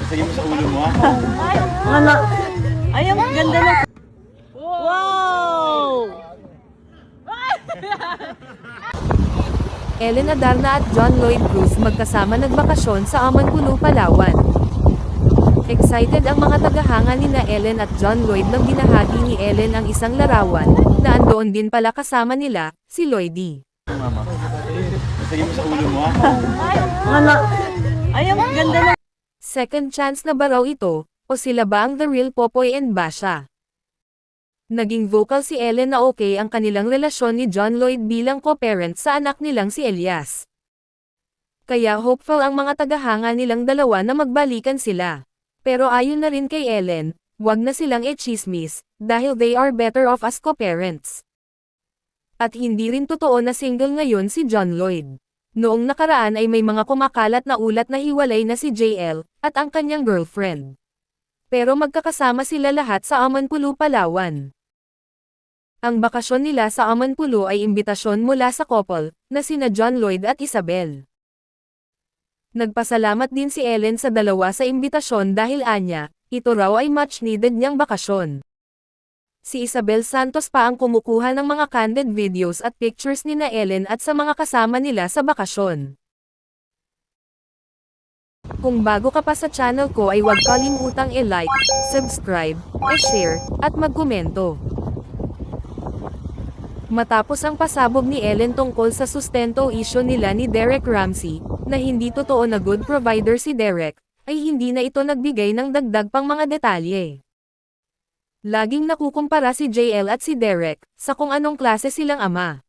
Sige mo sa ulo mo ha. Ano? Ay, ang ganda ng... Wow! Ellen Adarna at John Lloyd Cruz magkasama nagbakasyon sa Amanpulo, Palawan. Excited ang mga tagahanga nina Ellen at John Lloyd nang binahagi ni Ellen ang isang larawan, na andoon din pala kasama nila, si Lloydie. Mama. Sige mo sa ulo mo ha. Ano? Ay, ang ganda ng... Second chance na ba raw ito, o sila ba ang The Real Popoy and Basha? Naging vocal si Ellen na okay ang kanilang relasyon ni John Lloyd bilang co-parent sa anak nilang si Elias. Kaya hopeful ang mga tagahanga nilang dalawa na magbalikan sila. Pero ayon na rin kay Ellen, wag na silang e-chismis, dahil they are better off as co-parents. At hindi rin totoo na single ngayon si John Lloyd. Noong nakaraan ay may mga kumakalat na ulat na hiwalay na si JL, at ang kanyang girlfriend. Pero magkakasama sila lahat sa Amanpulo, Palawan. Ang bakasyon nila sa Amanpulo ay imbitasyon mula sa couple, na sina John Lloyd at Isabel. Nagpasalamat din si Ellen sa dalawa sa imbitasyon dahil anya, ito raw ay much needed niyang bakasyon. Si Isabel Santos pa ang kumukuha ng mga candid videos at pictures nina Ellen at sa mga kasama nila sa bakasyon. Kung bago ka pa sa channel ko ay huwag kalimutang i-like, subscribe, i-share, at magkomento. Matapos ang pasabog ni Ellen tungkol sa sustento issue nila ni Derek Ramsey, na hindi totoo na good provider si Derek, ay hindi na ito nagbigay ng dagdag pang mga detalye. Laging nakukumpara si JL at si Derek, sa kung anong klase silang ama.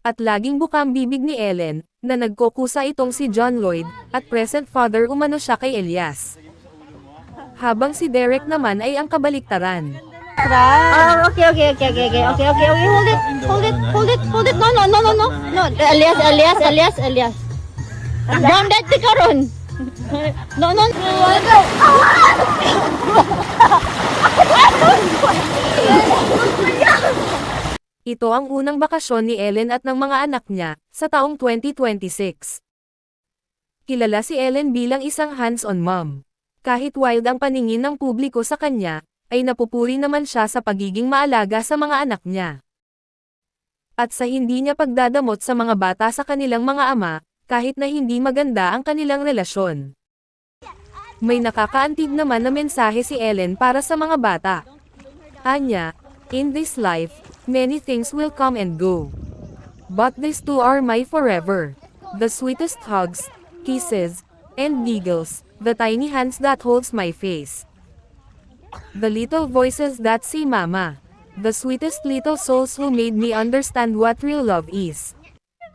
At laging bukang bibig ni Ellen, na nagkukusa itong si John Lloyd, at present father umano siya kay Elias. Habang si Derek naman ay ang kabaliktaran. Okay. Hold it. No. Elias. Grounded ti karon. No. Ito ang unang bakasyon ni Ellen at ng mga anak niya, sa taong 2026. Kilala si Ellen bilang isang hands-on mom. Kahit wild ang paningin ng publiko sa kanya, ay napupuri naman siya sa pagiging maalaga sa mga anak niya. At sa hindi niya pagdadamot sa mga bata sa kanilang mga ama, kahit na hindi maganda ang kanilang relasyon. May nakakaantig naman na mensahe si Ellen para sa mga bata. Anya, in this life, many things will come and go. But these two are my forever. The sweetest hugs, kisses, and giggles, the tiny hands that holds my face. The little voices that say mama. The sweetest little souls who made me understand what real love is.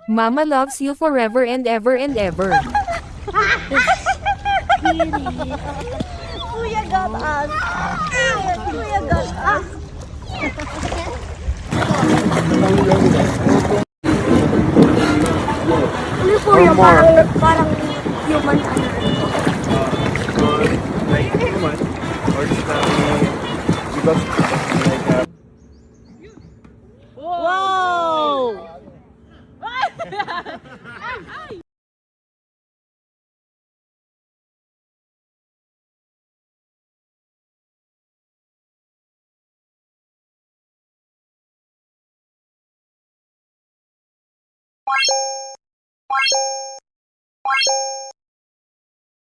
Mama loves you forever and ever and ever. Kuya got us. Kuya got us. Ano kuya, parang human ano. Wow!